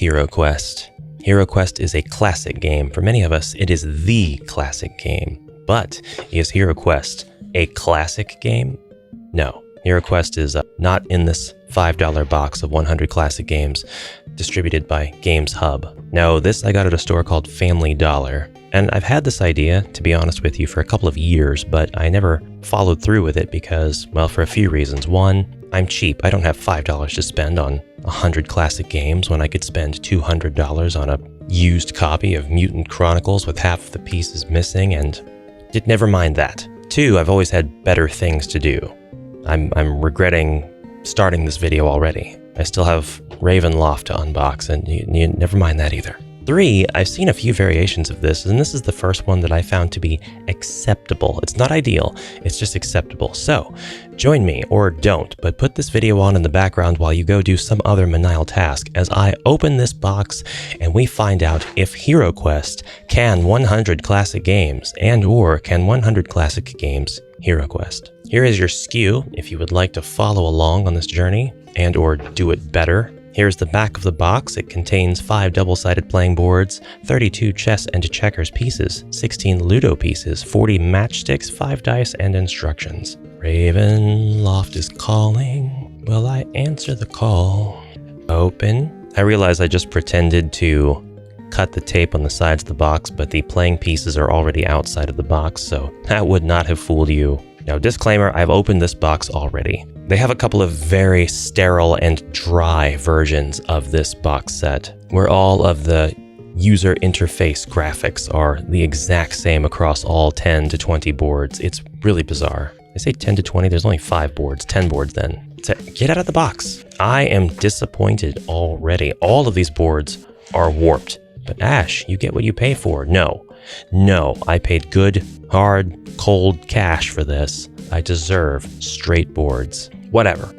HeroQuest. HeroQuest is a classic game. For many of us, it is the classic game. But is HeroQuest a classic game? No. HeroQuest is not in this $5 box of 100 classic games distributed by Games Hub. No, this I got at a store called Family Dollar. And I've had this idea, to be honest with you, for a couple of years, but I never followed through with it because, well, for a few reasons. One, I'm cheap. I don't have $5 to spend on 100 classic games when I could spend $200 on a used copy of Mutant Chronicles with half the pieces missing, and never mind that. Two, I've always had better things to do. I'm regretting starting this video already. I still have Ravenloft to unbox, and you never mind that either. Three, I've seen a few variations of this, and this is the first one that I found to be acceptable. It's not ideal, it's just acceptable. So, join me, or don't, but put this video on in the background while you go do some other menial task as I open this box and we find out if HeroQuest can 100 classic games and/or can 100 classic games HeroQuest. Here is your SKU if you would like to follow along on this journey and/or do it better. Here's the back of the box. It contains 5 double-sided playing boards, 32 chess and checkers pieces, 16 Ludo pieces, 40 matchsticks, 5 dice, and instructions. Ravenloft is calling. Will I answer the call? Open. I realize I just pretended to cut the tape on the sides of the box, but the playing pieces are already outside of the box, so that would not have fooled you. Now, disclaimer, I've opened this box already. They have a couple of very sterile and dry versions of this box set, where all of the user interface graphics are the exact same across all 10 to 20 boards. It's really bizarre. I say 10 to 20, there's only 5 boards, 10 boards then. So get out of the box. I am disappointed already. All of these boards are warped. But Ash, you get what you pay for. No, I paid good, hard, cold cash for this. I deserve straight boards. Whatever.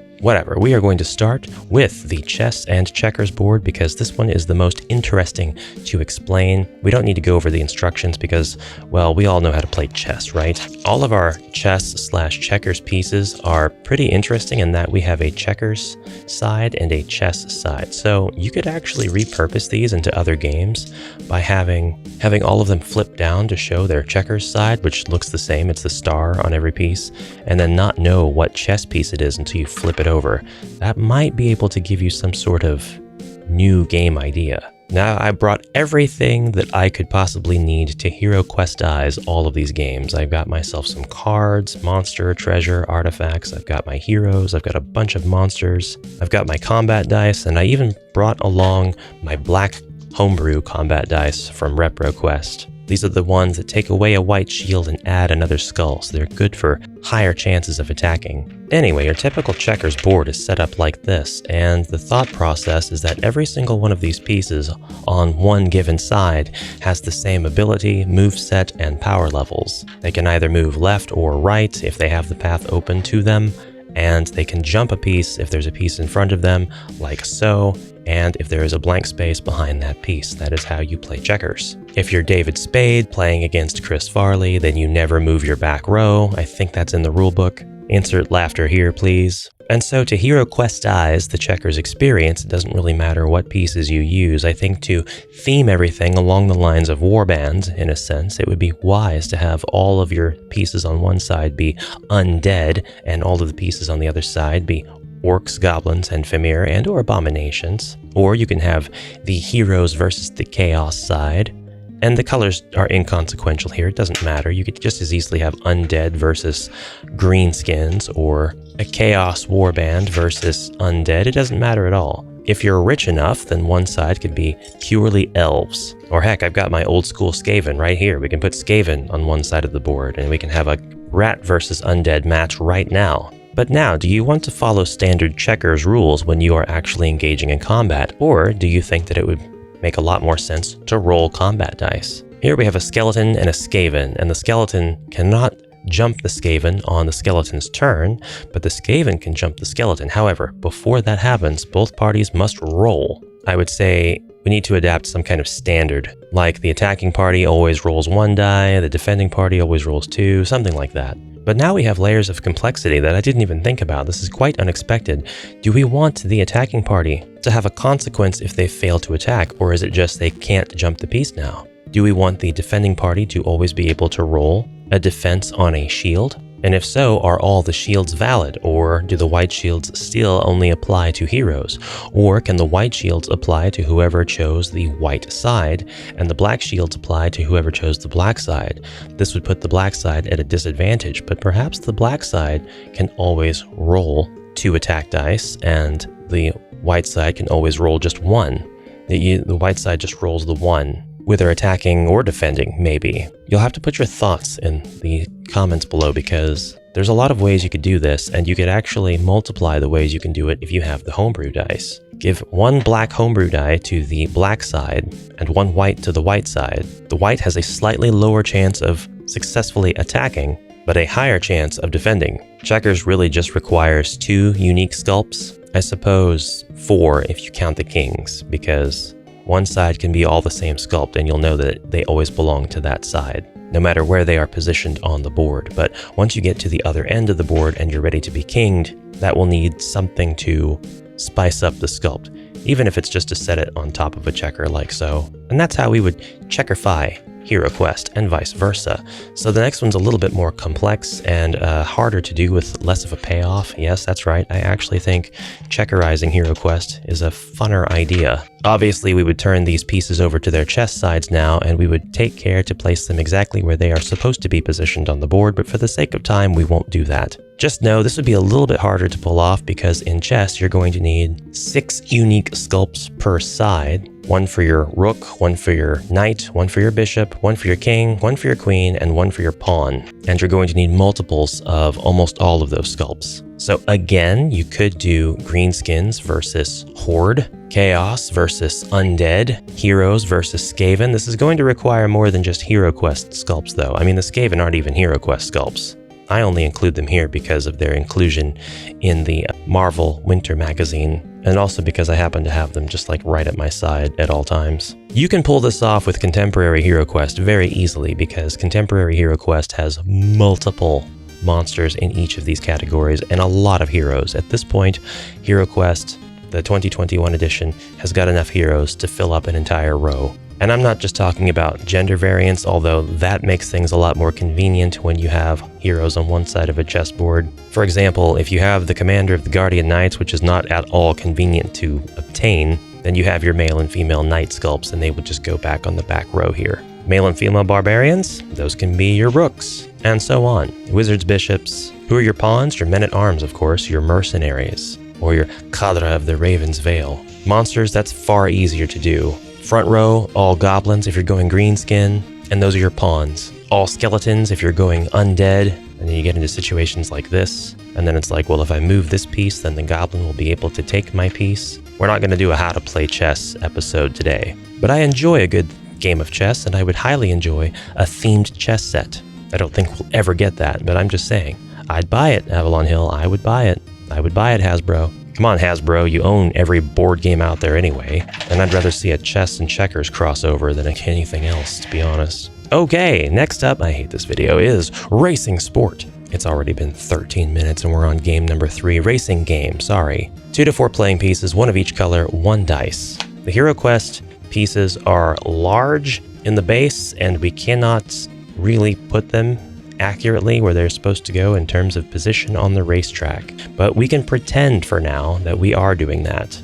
We are going to start with the chess and checkers board because this one is the most interesting to explain. We don't need to go over the instructions because, well, we all know how to play chess, right? All of our chess/checkers pieces are pretty interesting in that we have a checkers side and a chess side. So you could actually repurpose these into other games by having all of them flipped down to show their checkers side, which looks the same. It's the star on every piece, and then not know what chess piece it is until you flip it over. That might be able to give you some sort of new game idea. Now, I brought everything that I could possibly need to HeroQuestize all of these games. I've got myself some cards, monster, treasure, artifacts. I've got my heroes. I've got a bunch of monsters. I've got my combat dice, and I even brought along my black homebrew combat dice from HeroQuest. These are the ones that take away a white shield and add another skull, so they're good for higher chances of attacking. Anyway, your typical checkers board is set up like this, and the thought process is that every single one of these pieces on one given side has the same ability, moveset, and power levels. They can either move left or right if they have the path open to them, and they can jump a piece if there's a piece in front of them, like so, and if there is a blank space behind that piece. That is how you play checkers. If you're David Spade playing against Chris Farley, then you never move your back row. I think that's in the rulebook. Insert laughter here, please. And so to HeroQuestize the checkers experience, it doesn't really matter what pieces you use. I think to theme everything along the lines of warbands, in a sense, it would be wise to have all of your pieces on one side be undead and all of the pieces on the other side be orcs, goblins, and Fimir, and or abominations. Or you can have the heroes versus the chaos side. And the colors are inconsequential here. It doesn't matter. You could just as easily have undead versus greenskins or a chaos warband versus undead. It doesn't matter at all. If you're rich enough, then one side could be purely elves. Or heck, I've got my old school Skaven right here. We can put Skaven on one side of the board and we can have a rat versus undead match right now. But now, do you want to follow standard checkers rules when you are actually engaging in combat? Or do you think that it would make a lot more sense to roll combat dice? Here we have a skeleton and a Skaven, and the skeleton cannot jump the Skaven on the skeleton's turn, but the Skaven can jump the skeleton. However, before that happens, both parties must roll. I would say we need to adapt some kind of standard, like the attacking party always rolls 1 die, the defending party always rolls 2, something like that. But now we have layers of complexity that I didn't even think about. This is quite unexpected. Do we want the attacking party to have a consequence if they fail to attack, or is it just they can't jump the piece now? Do we want the defending party to always be able to roll a defense on a shield? And if so, are all the shields valid, or do the white shields still only apply to heroes? Or can the white shields apply to whoever chose the white side, and the black shields apply to whoever chose the black side? This would put the black side at a disadvantage, but perhaps the black side can always roll 2 attack dice, and the white side can always roll just 1. The white side just rolls the 1. Whether attacking or defending, maybe. You'll have to put your thoughts in the comments below because there's a lot of ways you could do this, and you could actually multiply the ways you can do it if you have the homebrew dice. Give 1 black homebrew die to the black side and 1 white to the white side. The white has a slightly lower chance of successfully attacking, but a higher chance of defending. Checkers really just requires 2 unique sculpts. I suppose 4 if you count the kings, because one side can be all the same sculpt and you'll know that they always belong to that side, no matter where they are positioned on the board. But once you get to the other end of the board and you're ready to be kinged, that will need something to spice up the sculpt, even if it's just to set it on top of a checker like so. And that's how we would checkerify HeroQuest and vice versa. So the next one's a little bit more complex and harder to do with less of a payoff. Yes, that's right. I actually think checkerizing HeroQuest is a funner idea. Obviously, we would turn these pieces over to their chest sides now, and we would take care to place them exactly where they are supposed to be positioned on the board, but for the sake of time, we won't do that. Just know this would be a little bit harder to pull off because in chess, you're going to need 6 unique sculpts per side. 1 for your rook, 1 for your knight, 1 for your bishop, 1 for your king, 1 for your queen, and 1 for your pawn. And you're going to need multiples of almost all of those sculpts. So again, you could do greenskins versus horde, chaos versus undead, heroes versus Skaven. This is going to require more than just HeroQuest sculpts though. I mean, the Skaven aren't even HeroQuest sculpts. I only include them here because of their inclusion in the Marvel Winter magazine, and also because I happen to have them just like right at my side at all times. You can pull this off with Contemporary HeroQuest very easily because Contemporary HeroQuest has multiple monsters in each of these categories and a lot of heroes. At this point, HeroQuest, the 2021 edition, has got enough heroes to fill up an entire row. And I'm not just talking about gender variants, although that makes things a lot more convenient when you have heroes on one side of a chessboard. For example, if you have the commander of the Guardian Knights, which is not at all convenient to obtain, then you have your male and female knight sculpts, and they would just go back on the back row here. Male and female barbarians, those can be your rooks, and so on. Wizards, bishops. Who are your pawns? Your men-at-arms, of course, your mercenaries, or your cadre of the Raven's Veil. Monsters, that's far easier to do. Front row, all goblins if you're going greenskin, and those are your pawns. All skeletons if you're going undead, and then you get into situations like this, and then it's like, well, if I move this piece, then the goblin will be able to take my piece. We're not going to do a how to play chess episode today, but I enjoy a good game of chess, and I would highly enjoy a themed chess set. I don't think we'll ever get that, but I'm just saying, I'd buy it, Avalon Hill, I would buy it. I would buy it, Hasbro. Come on, Hasbro, you own every board game out there anyway, and I'd rather see a chess and checkers crossover than anything else, to be honest. Okay, next up, I hate this video, is Racing Sport. It's already been 13 minutes and we're on game number 3, Racing Game, sorry. 2 to 4 playing pieces, 1 of each color, 1 dice. The HeroQuest pieces are large in the base, and we cannot really put them accurately where they're supposed to go in terms of position on the racetrack. But we can pretend for now that we are doing that.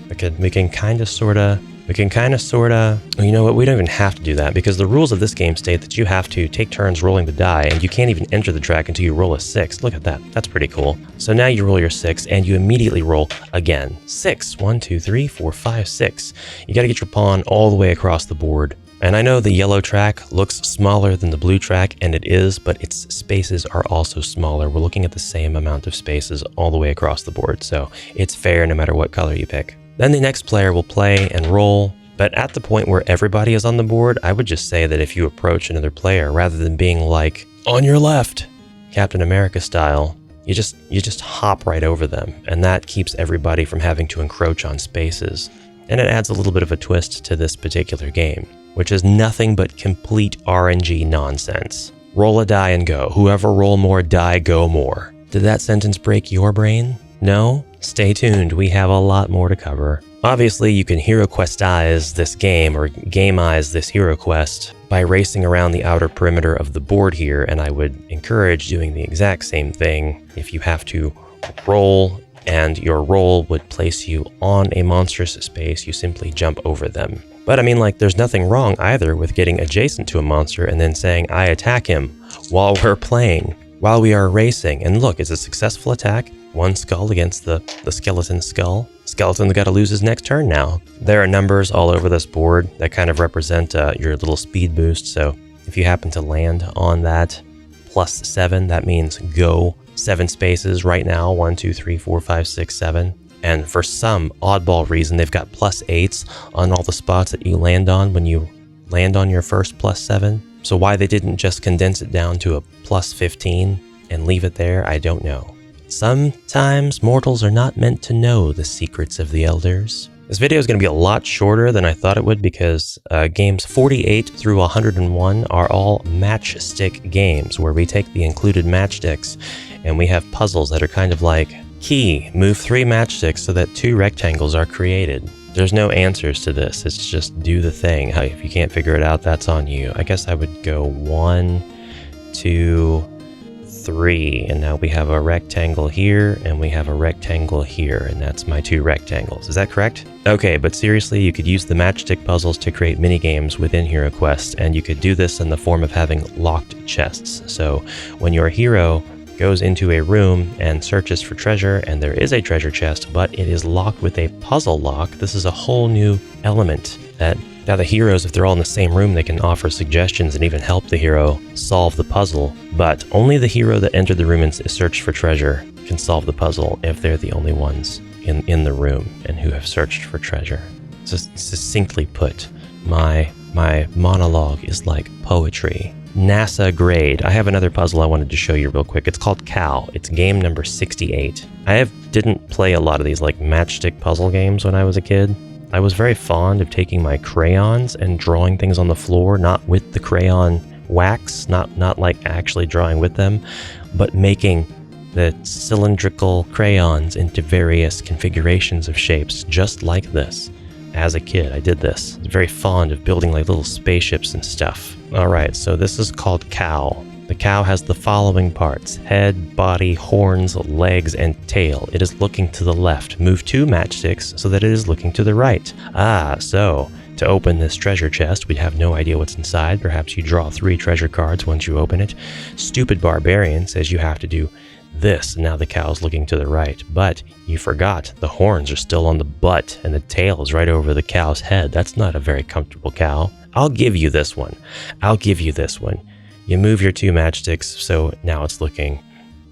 We can kind of sorta, well, you know what, we don't even have to do that because the rules of this game state that you have to take turns rolling the die, and you can't even enter the track until you roll a 6. Look at that, that's pretty cool. So now you roll your 6 and you immediately roll again. 6, 1, 2, 3, 4, 5, 6. You gotta get your pawn all the way across the board. And I know the yellow track looks smaller than the blue track, and it is, but its spaces are also smaller. We're looking at the same amount of spaces all the way across the board, so it's fair no matter what color you pick. Then the next player will play and roll, but at the point where everybody is on the board, I would just say that if you approach another player, rather than being like, on your left, Captain America style, you just hop right over them, and that keeps everybody from having to encroach on spaces. and it adds a little bit of a twist to this particular game, which is nothing but complete RNG nonsense. Roll a die and go. Whoever roll more die, go more. Did that sentence break your brain? No? Stay tuned, we have a lot more to cover. Obviously, you can HeroQuestize this game, or gameize this HeroQuest, by racing around the outer perimeter of the board here, and I would encourage doing the exact same thing. If you have to roll, and your roll would place you on a monstrous space, you simply jump over them. But I mean, like, there's nothing wrong either with getting adjacent to a monster and then saying, I attack him, while we're playing, while we are racing. And look, it's a successful attack. One skull against the skeleton skull. Skeleton's got to lose his next turn now. There are numbers all over this board that kind of represent your little speed boost. So if you happen to land on that +7, that means go 7 spaces right now. 1, 2, 3, 4, 5, 6, 7. And for some oddball reason, they've got +8s on all the spots that you land on when you land on your first +7. So why they didn't just condense it down to a +15 and leave it there, I don't know. Sometimes mortals are not meant to know the secrets of the elders. This video is going to be a lot shorter than I thought it would because games 48 through 101 are all matchstick games where we take the included matchsticks and we have puzzles that are kind of like, key, move 3 matchsticks so that 2 rectangles are created. There's no answers to this, it's just do the thing. If you can't figure it out, that's on you. I guess I would go 1, 2, 3, and now we have a rectangle here and we have a rectangle here, and that's my 2 rectangles. Is that correct? Okay, but seriously, you could use the matchstick puzzles to create mini games within HeroQuest, and you could do this in the form of having locked chests. So when your hero goes into a room and searches for treasure, and there is a treasure chest, but it is locked with a puzzle lock. This is a whole new element that now the heroes, if they're all in the same room, they can offer suggestions and even help the hero solve the puzzle, but only the hero that entered the room and searched for treasure can solve the puzzle if they're the only ones in the room and who have searched for treasure. Succinctly put, my monologue is like poetry. NASA grade. I have another puzzle I wanted to show you real quick. It's called Cow. It's game number 68. I didn't play a lot of these like matchstick puzzle games when I was a kid. I was very fond of taking my crayons and drawing things on the floor, not with the crayon wax, not like actually drawing with them, but making the cylindrical crayons into various configurations of shapes, just like this. As a kid, I did this. I was very fond of building like little spaceships and stuff. Alright, so this is called Cow. The cow has the following parts: head, body, horns, legs, and tail. It is looking to the left. Move 2 matchsticks so that it is looking to the right. So to open this treasure chest, we'd have no idea what's inside. Perhaps you draw 3 treasure cards once you open it. Stupid Barbarian says you have to do this. Now the cow's looking to the right, but you forgot the horns are still on the butt and the tail is right over the cow's head. That's not a very comfortable cow. I'll give you this one. You move your 2 matchsticks, so now it's looking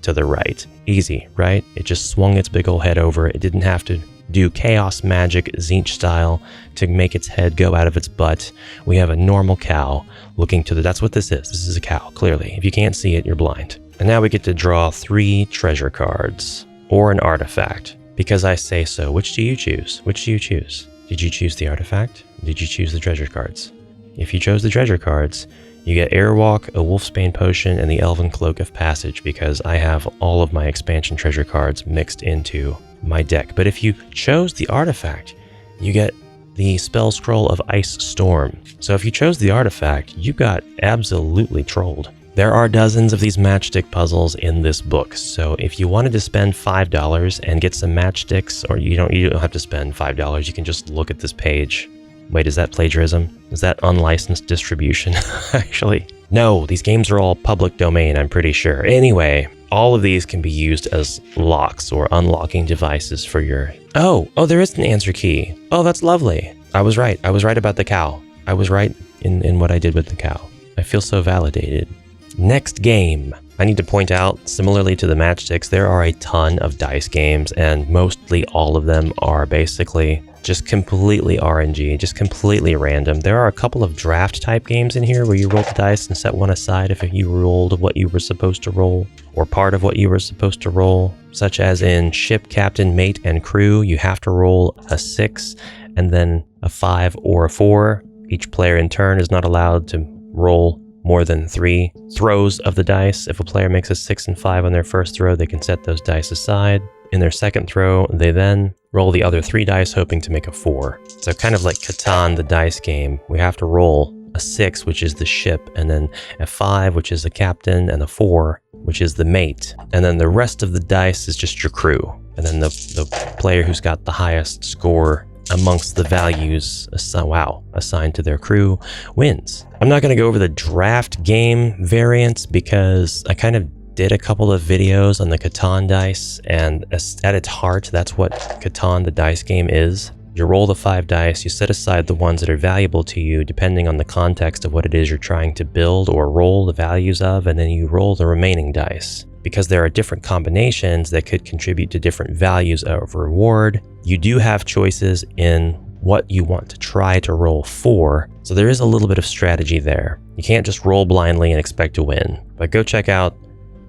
to the right. Easy, right? It just swung its big old head over. It didn't have to do chaos magic Zinch style to make its head go out of its butt. We have a normal cow looking to the... That's what this is. This is a cow, clearly. If you can't see it, you're blind. And now we get to draw 3 treasure cards, or an artifact. Because I say so. Which do you choose? Did you choose the artifact? Did you choose the treasure cards? If you chose the treasure cards, you get Airwalk, a Wolfsbane Potion, and the Elven Cloak of Passage, because I have all of my expansion treasure cards mixed into my deck. But if you chose the artifact, you get the Spell Scroll of Ice Storm. So if you chose the artifact, you got absolutely trolled. There are dozens of these matchstick puzzles in this book, so if you wanted to spend $5 and get some matchsticks, or you don't have to spend $5, you can just look at this page. Wait, is that plagiarism? Is that unlicensed distribution? Actually, no, these games are all public domain, I'm pretty sure. Anyway, all of these can be used as locks or unlocking devices for your... Oh, there is an answer key. Oh, that's lovely. I was right about the cow. I was right in what I did with the cow. I feel so validated. Next game. I need to point out, similarly to the matchsticks, there are a ton of dice games, and mostly all of them are basically just completely RNG, just completely random. There are a couple of draft type games in here where you roll the dice and set one aside if you rolled what you were supposed to roll, or part of what you were supposed to roll, such as in Ship, Captain, Mate, and Crew. You have to roll a 6, and then a 5 or a 4. Each player in turn is not allowed to roll more than 3 throws of the dice. If a player makes a 6 and 5 on their first throw, they can set those dice aside. In their second throw, they then roll the other 3 dice, hoping to make a 4. So kind of like Catan, the dice game, we have to roll a 6, which is the ship, and then a 5, which is the captain, and a 4, which is the mate. And then the rest of the dice is just your crew. And then the player who's got the highest score amongst the values assigned to their crew wins. I'm not going to go over the draft game variants because I kind of did a couple of videos on the Catan dice, and at its heart, that's what Catan, the dice game, is. You roll the 5 dice, you set aside the ones that are valuable to you depending on the context of what it is you're trying to build or roll the values of, and then you roll the remaining dice. Because there are different combinations that could contribute to different values of reward, you do have choices in what you want to try to roll for, so there is a little bit of strategy there. You can't just roll blindly and expect to win, but go check out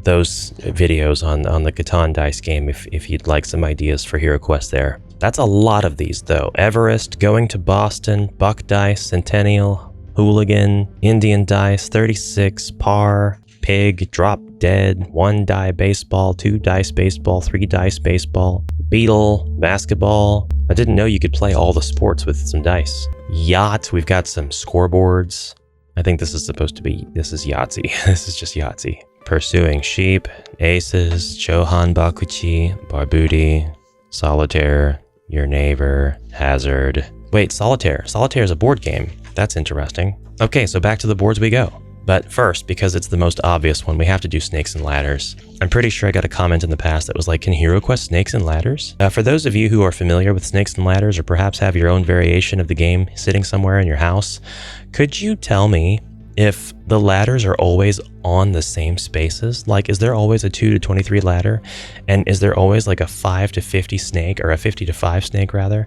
those videos on the Catan dice game if you'd like some ideas for HeroQuest there. That's a lot of these though. Everest, Going to Boston, Buck Dice, Centennial, Hooligan, Indian Dice, 36, Par, Pig, Drop Dead, 1 die baseball, 2 dice baseball, 3 dice baseball, Beetle, basketball. I didn't know you could play all the sports with some dice. Yacht, we've got some scoreboards. I think this is Yahtzee. This is just Yahtzee. Pursuing Sheep, Aces, Chohan Bakuchi, Barbuti, Solitaire, Your Neighbor, Hazard. Wait, Solitaire. Solitaire is a board game. That's interesting. Okay, so back to the boards we go. But first, because it's the most obvious one, we have to do Snakes and Ladders. I'm pretty sure I got a comment in the past that was like, can HeroQuest Snakes and Ladders? For those of you who are familiar with Snakes and Ladders, or perhaps have your own variation of the game sitting somewhere in your house, could you tell me if the ladders are always on the same spaces? Like, is there always a 2 to 23 ladder? And is there always like a 5 to 50 snake, or a 50 to 5 snake rather?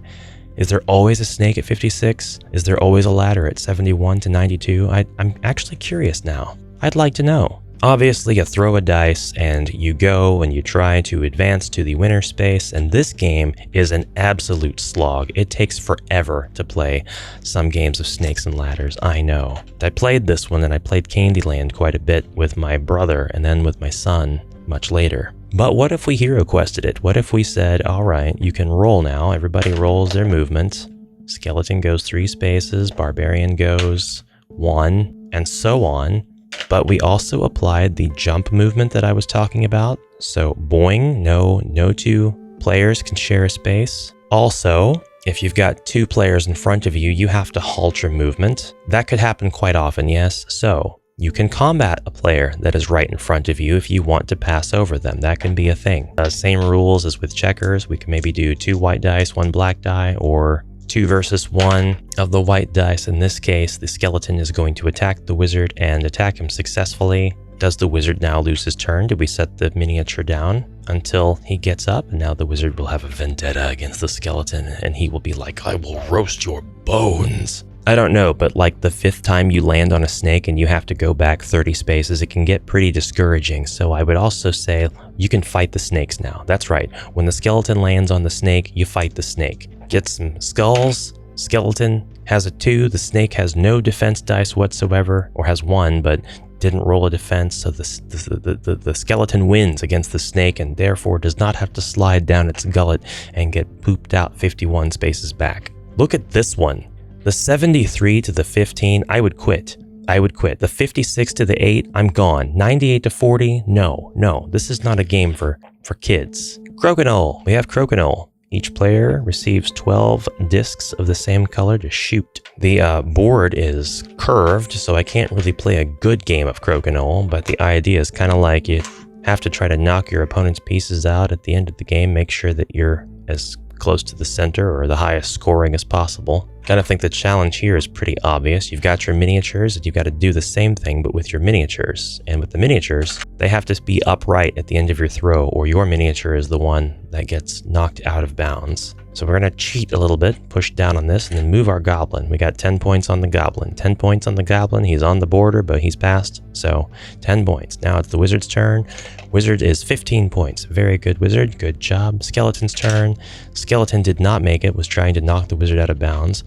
Is there always a snake at 56? Is there always a ladder at 71 to 92? I'm actually curious now. I'd like to know. Obviously, you throw a dice and you go and you try to advance to the winner space, and this game is an absolute slog. It takes forever to play some games of Snakes and Ladders, I know. I played this one and I played Candyland quite a bit with my brother and then with my son much later. But what if we HeroQuested it? What if we said, all right, you can roll now. Everybody rolls their movement. Skeleton goes 3 spaces, Barbarian goes 1, and so on. But we also applied the jump movement that I was talking about. So boing, no 2 players can share a space. Also, if you've got 2 players in front of you, you have to halt your movement. That could happen quite often, yes. So you can combat a player that is right in front of you if you want to pass over them. That can be a thing. Same rules as with checkers. We can maybe do 2 white dice, 1 black die, or 2 versus 1 of the white dice. In this case, the skeleton is going to attack the wizard and attack him successfully. Does the wizard now lose his turn? Did we set the miniature down until he gets up? And now the wizard will have a vendetta against the skeleton, and he will be like, I will roast your bones. I don't know, but like the 5th time you land on a snake and you have to go back 30 spaces, it can get pretty discouraging. So I would also say you can fight the snakes now. That's right. When the skeleton lands on the snake, you fight the snake. Get some skulls. Skeleton has a 2. The snake has no defense dice whatsoever, or has 1, but didn't roll a defense. So the skeleton wins against the snake and therefore does not have to slide down its gullet and get pooped out 51 spaces back. Look at this one. The 73 to the 15, I would quit. The 56 to the 8, I'm gone. 98 to 40, no. This is not a game for kids. Kroganol, we have Kroganol. Each player receives 12 discs of the same color to shoot. The board is curved, so I can't really play a good game of Kroganol, but the idea is kind of like you have to try to knock your opponent's pieces out at the end of the game, make sure that you're as close to the center or the highest scoring as possible. Kind of think the challenge here is pretty obvious. You've got your miniatures and you've got to do the same thing but with your miniatures. And with the miniatures, they have to be upright at the end of your throw, or your miniature is the one that gets knocked out of bounds. So we're going to cheat a little bit, push down on this, and then move our goblin. We got 10 points on the goblin. 10 points on the goblin. He's on the border, but he's passed. So 10 points. Now it's the wizard's turn. Wizard is 15 points. Very good, wizard. Good job. Skeleton's turn. Skeleton did not make it, was trying to knock the wizard out of bounds.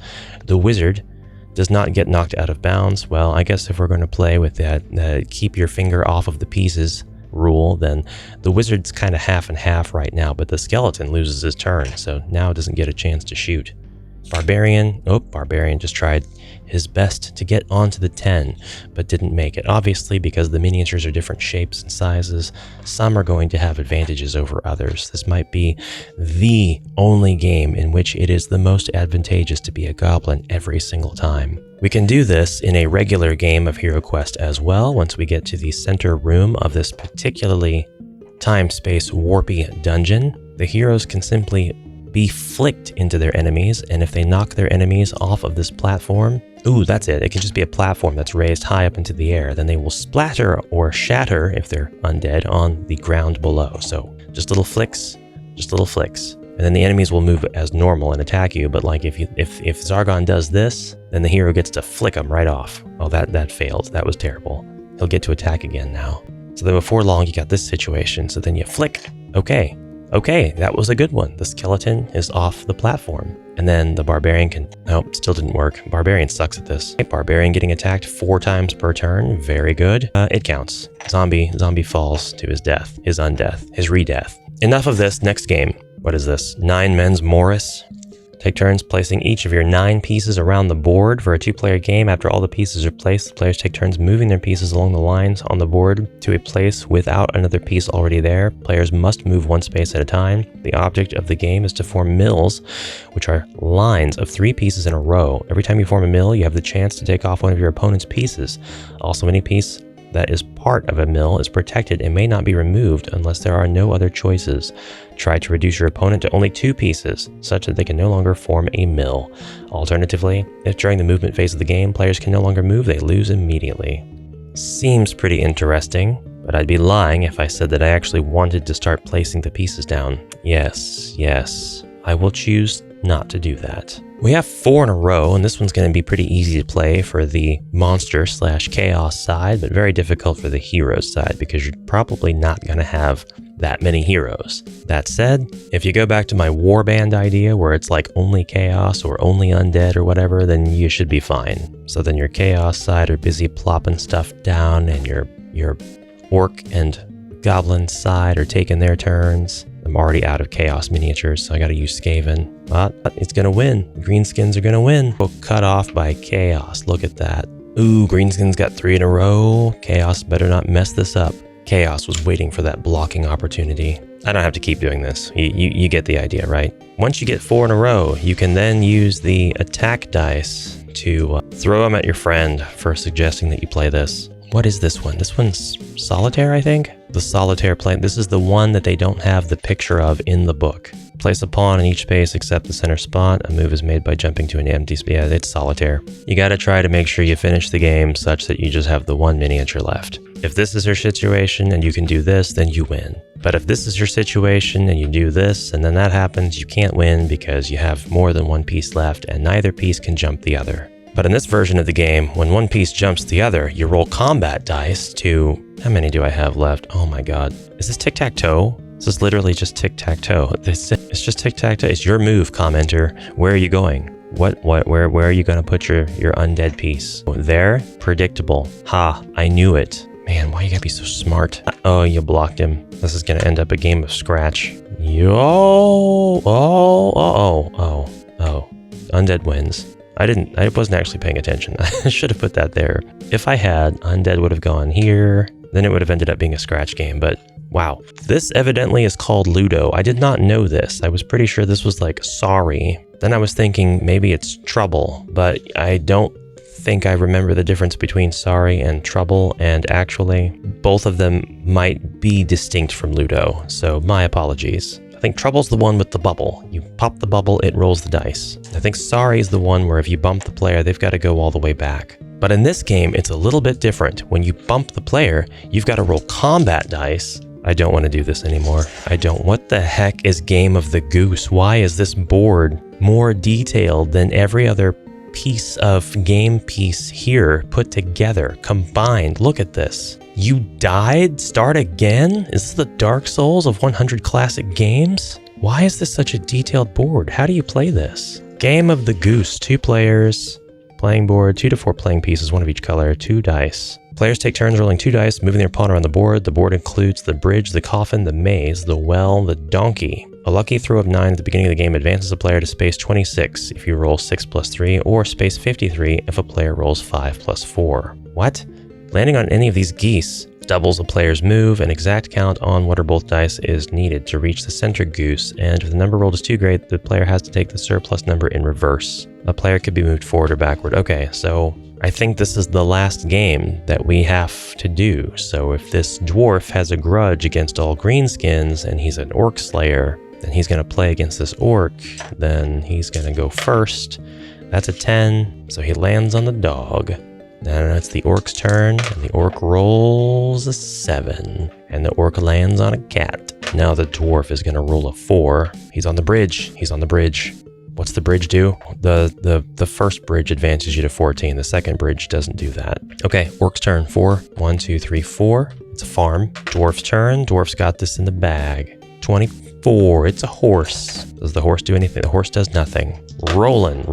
The wizard does not get knocked out of bounds. Well, I guess if we're going to play with that keep your finger off of the pieces rule, then the wizard's kind of half and half right now, but the skeleton loses his turn, so now doesn't get a chance to shoot. Barbarian, Barbarian just tried his best to get onto the 10, but didn't make it. Obviously, because the miniatures are different shapes and sizes, some are going to have advantages over others. This might be the only game in which it is the most advantageous to be a goblin every single time. We can do this in a regular game of HeroQuest as well. Once we get to the center room of this particularly time-space warpy dungeon, the heroes can simply be flicked into their enemies, and if they knock their enemies off of this platform, that's it. It can just be a platform that's raised high up into the air. Then they will splatter or shatter, if they're undead, on the ground below. So just little flicks, and then the enemies will move as normal and attack you. But like if Zargon does this, then the hero gets to flick them right off. Oh, that failed. That was terrible. He'll get to attack again now. So then before long, you got this situation. So then you flick. Okay, that was a good one. The skeleton is off the platform. And then the barbarian can... Nope, still didn't work. Barbarian sucks at this. Okay, barbarian getting attacked 4 times per turn. Very good. It counts. Zombie falls to his death. His undeath. His re-death. Enough of this. Next game. What is this? 9 Men's Morris. Take turns placing each of your 9 pieces around the board. For a 2-player game, after all the pieces are placed, the players take turns moving their pieces along the lines on the board to a place without another piece already there. Players must move 1 space at a time. The object of the game is to form mills, which are lines of 3 pieces in a row. Every time you form a mill, you have the chance to take off one of your opponent's pieces. Also, any piece that is part of a mill is protected and may not be removed unless there are no other choices. Try to reduce your opponent to only 2 pieces, such that they can no longer form a mill. Alternatively, if during the movement phase of the game, players can no longer move, they lose immediately. Seems pretty interesting, but I'd be lying if I said that I actually wanted to start placing the pieces down. Yes, I will choose not to do that. We have 4 in a row, and this one's going to be pretty easy to play for the monster/chaos side, but very difficult for the heroes side because you're probably not going to have that many heroes. That said, if you go back to my warband idea where it's like only chaos or only undead or whatever, then you should be fine. So then your chaos side are busy plopping stuff down, and your orc and goblin side are taking their turns. I'm already out of chaos miniatures, so I gotta use Skaven. But it's gonna win. Greenskins are gonna win. We'll cut off by chaos. Look at that. Ooh, Greenskins got 3 in a row. Chaos better not mess this up. Chaos was waiting for that blocking opportunity. I don't have to keep doing this. You get the idea, right? Once you get 4 in a row, you can then use the attack dice to throw them at your friend for suggesting that you play this. What is this one? This one's Solitaire, I think? The Solitaire plane. This is the one that they don't have the picture of in the book. Place a pawn in each space except the center spot. A move is made by jumping to an empty space. Yeah, it's Solitaire. You gotta try to make sure you finish the game such that you just have the 1 miniature left. If this is your situation and you can do this, then you win. But if this is your situation and you do this and then that happens, you can't win because you have more than 1 piece left and neither piece can jump the other. But in this version of the game, when 1 piece jumps the other, you roll combat dice to... How many do I have left? Oh my god. Is this tic-tac-toe? This is literally just tic-tac-toe. It's just tic-tac-toe. It's your move, commenter. Where are you going? Where are you going to put your undead piece? There? Predictable. Ha, I knew it. Man, why you gotta be so smart? Oh, you blocked him. This is gonna end up a game of scratch. Undead wins. I wasn't actually paying attention. I should have put that there. If I had, undead would have gone here. Then it would have ended up being a scratch game, but wow. This evidently is called Ludo. I did not know this. I was pretty sure this was like sorry. Then I was thinking maybe it's trouble, but I don't think I remember the difference between sorry and trouble, and actually both of them might be distinct from Ludo, so my apologies. I think trouble's the one with the bubble. You pop the bubble, it rolls the dice. I think sorry is the one where if you bump the player, they've got to go all the way back. But in this game, it's a little bit different. When you bump the player, you've got to roll combat dice I don't want to do this anymore. I don't. What the heck is Game of the Goose? Why is this board more detailed than every other piece of game piece here put together, combined? Look at this. You died? Start again? Is this the Dark Souls of 100 classic games? Why is this such a detailed board? How do you play this? Game of the Goose, 2 players, playing board, 2 to 4 playing pieces, 1 of each color, 2 dice. Players take turns rolling 2 dice, moving their pawn around the board. The board includes the bridge, the coffin, the maze, the well, the donkey. A lucky throw of 9 at the beginning of the game advances a player to space 26 if you roll 6 plus 3, or space 53 if a player rolls 5 plus 4. What? Landing on any of these geese doubles a player's move. An exact count on what or both dice is needed to reach the center goose, and if the number rolled is too great, the player has to take the surplus number in reverse. A player could be moved forward or backward. Okay, so I think this is the last game that we have to do. So if this dwarf has a grudge against all greenskins and he's an orc slayer, then he's going to play against this orc, then he's going to go first. That's a 10, so he lands on the dog. Then it's the orc's turn, and the orc rolls a 7, and the orc lands on a cat. Now the dwarf is going to roll a 4. He's on the bridge. He's on the bridge. What's the bridge do? The first bridge advances you to 14. The second bridge doesn't do that. Okay, orc's turn. 4. 1, 2, 3, 4. It's a farm. Dwarf's turn. Dwarf's got this in the bag. 24. It's a horse. Does the horse do anything? The horse does nothing. Rolling.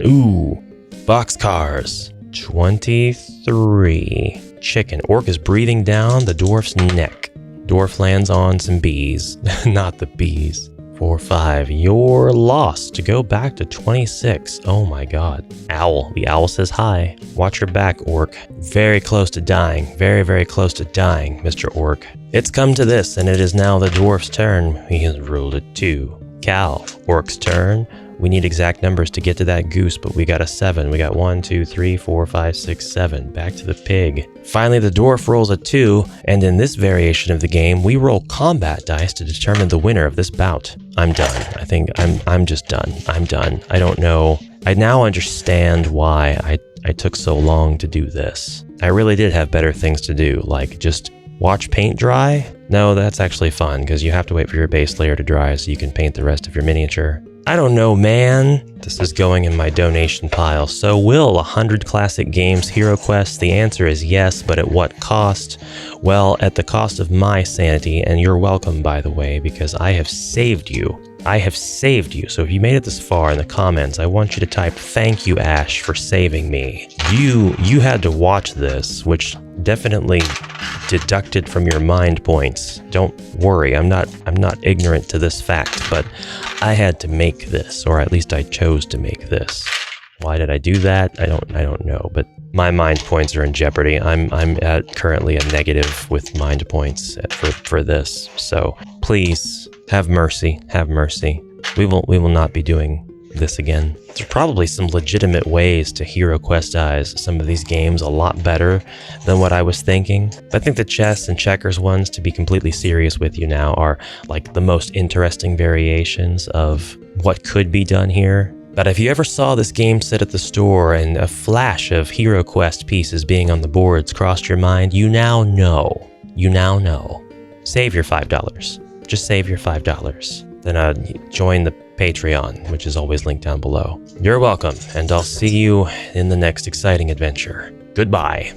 Ooh. Boxcars. 23. Chicken. Orc is breathing down the dwarf's neck. Dwarf lands on some bees. Not the bees. 4, 5. You're lost to go back to 26. Oh my god. Owl. The owl says hi. Watch your back, orc. Very close to dying. Very, very close to dying, Mr. Orc. It's come to this, and it is now the dwarf's turn. He has rolled a 2. Cow. Orc's turn. We need exact numbers to get to that goose, but we got a 7. We got 1, 2, 3, 4, 5, 6, 7. Back to the pig. Finally, the dwarf rolls a 2, and in this variation of the game, we roll combat dice to determine the winner of this bout. I'm done. I think I'm just done. I'm done. I don't know. I now understand why I took so long to do this. I really did have better things to do, like just watch paint dry. No, that's actually fun, because you have to wait for your base layer to dry so you can paint the rest of your miniature. I don't know, man. This is going in my donation pile. So will 100 classic games HeroQuest? The answer is yes, but at what cost? Well, at the cost of my sanity, and you're welcome, by the way, because I have saved you. I have saved you. So if you made it this far in the comments, I want you to type "Thank you, Ash, for saving me." You had to watch this, which definitely deducted from your mind points. Don't worry, I'm not ignorant to this fact, but I had to make this, or at least I chose to make this. Why did I do that? I don't know, but my mind points are in jeopardy. I'm at currently a negative with mind points for this. So please have mercy. Have mercy. We will not be doing this again. There's probably some legitimate ways to HeroQuestize some of these games a lot better than what I was thinking. I think the chess and checkers ones, to be completely serious with you now, are like the most interesting variations of what could be done here. But if you ever saw this game sit at the store and a flash of HeroQuest pieces being on the boards crossed your mind, you now know. You now know. Save your $5. Just save your $5. Then join the Patreon, which is always linked down below. You're welcome, and I'll see you in the next exciting adventure. Goodbye.